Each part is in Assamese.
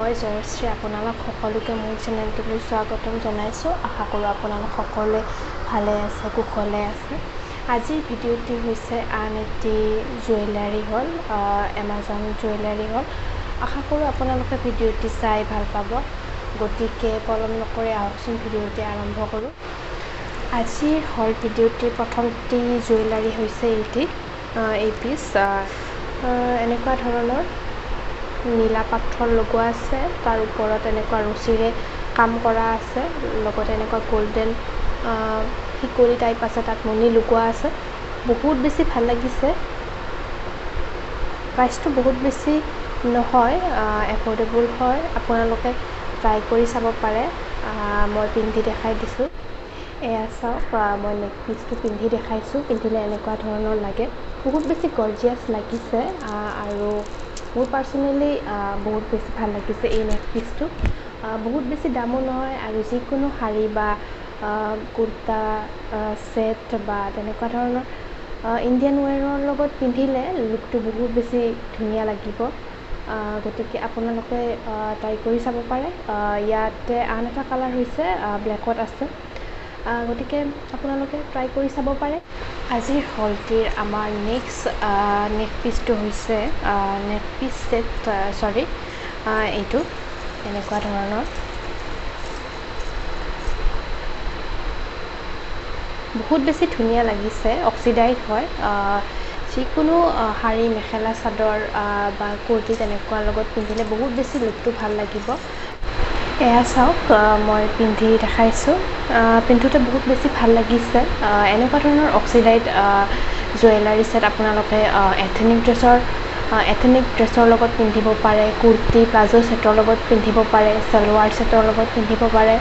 মই জয়শ্ৰী আপোনালোক সকলোকে মোৰ চেনেলটোলৈ স্বাগতম জনাইছোঁ। আশা কৰোঁ আপোনালোক সকলোৱে ভালে আছে, কুশলে আছে। আজিৰ ভিডিঅ'টি হৈছে আন এটি জুৱেলাৰী হ'ল, এমাজন জুৱেলাৰী হ'ল। আশা কৰোঁ আপোনালোকে ভিডিঅ'টি চাই ভাল পাব। গতিকে পলম নকৰি আহকচোন ভিডিঅ'টি আৰম্ভ কৰোঁ। আজিৰ হ'ল ভিডিঅ'টিৰ প্ৰথমটি জুৱেলাৰী হৈছে এই পিচ। এনেকুৱা ধৰণৰ নীলা পাথৰ লগোৱা আছে, তাৰ ওপৰত এনেকুৱা ৰছীৰে কাম কৰা আছে, লগতে এনেকুৱা গল্ডেন শিকলি টাইপ আছে, তাত মণি লগোৱা আছে। বহুত বেছি ভাল লাগিছে। প্ৰাইচটো বহুত বেছি নহয়, এফৰ্ডেবল হয়। আপোনালোকে ট্ৰাই কৰি চাব পাৰে। মই পিন্ধি দেখাই দিছোঁ। এয়া চাওক, মই নেক পিচটো পিন্ধি দেখাইছোঁ। পিন্ধিলে এনেকুৱা ধৰণৰ লাগে, বহুত বেছি গৰ্জিয়াছ লাগিছে। আৰু মোৰ পাৰ্চনেলি বহুত বেছি ভাল লাগিছে এই নেক পিচটো। বহুত বেছি দামো নহয়, আৰু যিকোনো শাৰী বা কুৰ্তা ছেট বা তেনেকুৱা ধৰণৰ ইণ্ডিয়ান ৱেৰৰ লগত পিন্ধিলে লুকটো বহুত বেছি ধুনীয়া লাগিব। গতিকে আপোনালোকে ট্ৰাই কৰি চাব পাৰে। ইয়াতে আন এটা কালাৰ হৈছে ব্লেকত আছে, গতিকে আপোনালোকে ট্ৰাই কৰি চাব পাৰে। আজিৰ হলটিৰ আমাৰ নেক পিচটো হৈছে নেক পিচ ছেট, এইটো এনেকুৱা ধৰণৰ। বহুত বেছি ধুনীয়া লাগিছে, অক্সিডাইজ হয়। যিকোনো শাৰী, মেখেলা চাদৰ বা কুৰ্তি তেনেকুৱা লগত পিন্ধিলে বহুত বেছি লুকটো ভাল লাগিব। এয়া চাওক, মই পিন্ধি দেখাইছোঁ। পিন্ধোতে বহুত বেছি ভাল লাগিছে। এনেকুৱা ধৰণৰ অক্সিডাইজ জুৱেলাৰী ছেট আপোনালোকে এথেনিক ড্ৰেছৰ লগত পিন্ধিব পাৰে, কুৰ্তি প্লাজো ছেটৰ লগত পিন্ধিব পাৰে, চেলৱাৰ ছেটৰ লগত পিন্ধিব পাৰে,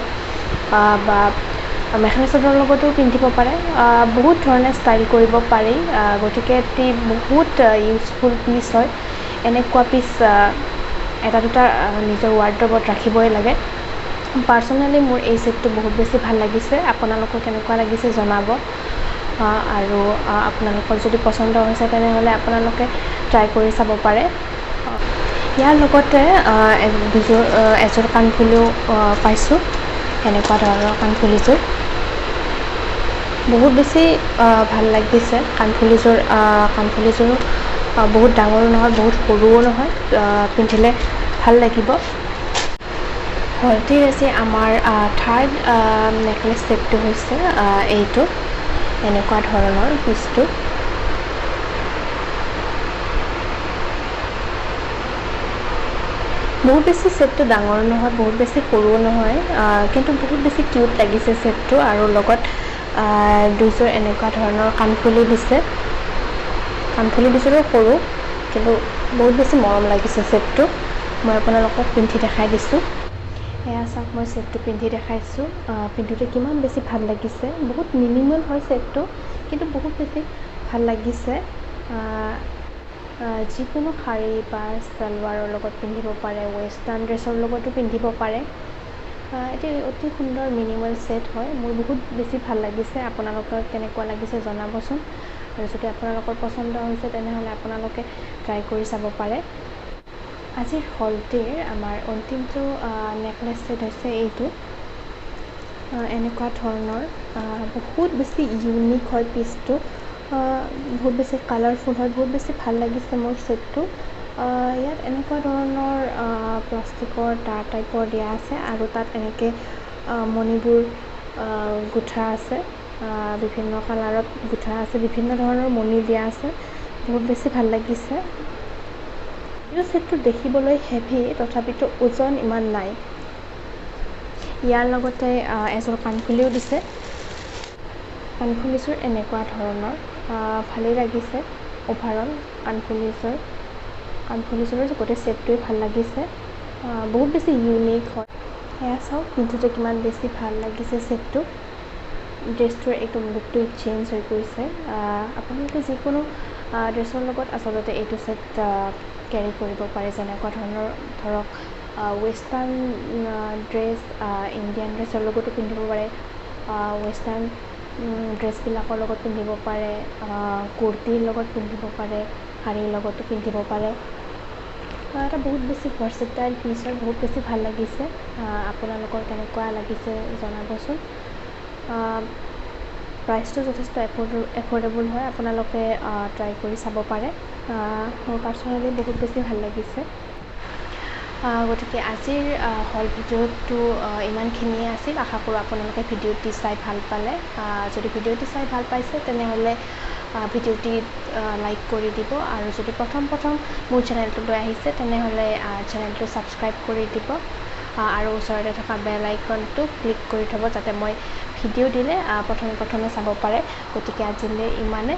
বা মেখেলা চাদৰৰ লগতো পিন্ধিব পাৰে। বহুত ধৰণে ষ্টাইল কৰিব পাৰি। গতিকে এটি বহুত ইউজফুল পিচ হয়। এনেকুৱা পিচ এটা দুটা নিজৰ ৱাৰ্ড্ৰবত ৰাখিবই লাগে। পাৰ্চনেলি মোৰ এই ছেটটো বহুত বেছি ভাল লাগিছে। আপোনালোকৰ কেনেকুৱা লাগিছে জনাব। আৰু আপোনালোকৰ যদি পচন্দ হৈছে তেনেহ'লে আপোনালোকে ট্ৰাই কৰি চাব পাৰে। ইয়াৰ লগতে এযোৰ কাণফুলিও পাইছোঁ। এনেকুৱা ধৰণৰ কাণফুলিযোৰ বহুত বেছি ভাল লাগিছে। কাণফুলিযোৰো বহুত ডাঙৰো নহয়, বহুত সৰুও নহয়। পিন্ধিলে ভাল লাগিব। হলটিৰ আজি আমাৰ থাৰ্ড নেকলেছ ছেটটো হৈছে এইটো, এনেকুৱা ধৰণৰ পিচটো। বহুত বেছি ছেটটো ডাঙৰ নহয়, বহুত বেছি সৰুও নহয়, কিন্তু বহুত বেছি কিউট লাগিছে ছেটটো। আৰু লগত দুযোৰ এনেকুৱা ধৰণৰ কাণফুলি দিছে। কাণফুলি দুযোৰো সৰু, কিন্তু বহুত বেছি মৰম লাগিছে ছেটটো। মই আপোনালোকক পিন্ধি দেখাই দিছোঁ। এয়া চাওক, মই ছেটটো পিন্ধি দেখাইছোঁ। পিন্ধোতে কিমান বেছি ভাল লাগিছে। বহুত মিনিমেল হয় ছেটটো, কিন্তু বহুত বেছি ভাল লাগিছে। যিকোনো শাৰী বা চেলৱাৰৰ লগত পিন্ধিব পাৰে, ৱেষ্টাৰ্ণ ড্ৰেছৰ লগতো পিন্ধিব পাৰে। এটি অতি সুন্দৰ মিনিমেল ছেট হয়। মোৰ বহুত বেছি ভাল লাগিছে। আপোনালোকৰ কেনেকুৱা লাগিছে জনাবচোন। আৰু যদি আপোনালোকৰ পচন্দ হৈছে তেনেহ'লে আপোনালোকে ট্ৰাই কৰি চাব পাৰে। আজিৰ হলটিৰ আমাৰ অন্তিমটো নেকলেছ ছেট হৈছে এইটো, এনেকুৱা ধৰণৰ। বহুত বেছি ইউনিক হয় পিচটো। বহুত বেছি কালাৰফুল হয়। বহুত বেছি ভাল লাগিছে মোৰ ছেটটো। ইয়াত এনেকুৱা ধৰণৰ প্লাষ্টিকৰ তাঁৰ টাইপৰ দিয়া আছে, আৰু তাত এনেকৈ মণিবোৰ গুঠা আছে। বিভিন্ন কালাৰত গুঠা আছে, বিভিন্ন ধৰণৰ মণি দিয়া আছে। বহুত বেছি ভাল লাগিছে। এই ছেটটো দেখিবলৈ হেভি, তথাপিতো ওজন ইমান নাই। ইয়াৰ লগতে এযোৰ কাণফুলিও দিছে। কাণফুলিযোৰ এনেকুৱা ধৰণৰ, ভালেই লাগিছে। অভাৰঅল কাণফুলিযোৰৰ গোটেই ছেটটোৱে ভাল লাগিছে। বহুত বেছি ইউনিক হয়। এয়া চাওক, পিন্ধোতে কিমান বেছি ভাল লাগিছে ছেটটো। ড্ৰেছটোৰ একদম লুকটো চেঞ্জ হৈ গৈছে। আপোনালোকে যিকোনো ড্ৰেছৰ লগত আচলতে এইটো ছেট কেৰি কৰিব পাৰে। যেনেকুৱা ধৰণৰ ধৰক ৱেষ্টাৰ্ণ ড্ৰেছ, ইণ্ডিয়ান ড্ৰেছৰ লগতো পিন্ধিব পাৰে। ৱেষ্টাৰ্ণ ড্ৰেছবিলাকৰ লগত পিন্ধিব পাৰে, কুৰ্তিৰ লগত পিন্ধিব পাৰে, শাৰীৰ লগতো পিন্ধিব পাৰে। এটা বহুত বেছি ভাৰ্চেটাইল পিচ হয়, বহুত বেছি ভাল লাগিছে। আপোনালোকৰ কেনেকুৱা লাগিছে জনাবচোন। প্ৰাইচটো যথেষ্ট এফৰ্ডেবল হয়, আপোনালোকে ট্ৰাই কৰি চাব পাৰে। মোৰ পাৰ্চনেলি বহুত বেছি ভাল লাগিছে। গতিকে আজিৰ হল ভিডিঅ'টো ইমানখিনিয়ে আছিল। আশা কৰোঁ আপোনালোকে ভিডিঅ'টি চাই ভাল পালে। যদি ভিডিঅ'টি চাই ভাল পাইছে তেনেহ'লে ভিডিঅ'টি লাইক কৰি দিব, আৰু যদি প্ৰথম মোৰ চেনেলটোলৈ আহিছে তেনেহ'লে চেনেলটো ছাবস্ক্ৰাইব কৰি দিব, আৰু ওচৰতে থকা বেল আইকনটো ক্লিক কৰি থ'ব যাতে মই ভিডিঅ' দিলে প্ৰথমে চাব পাৰে। গতিকে আজিলৈ ইমানে।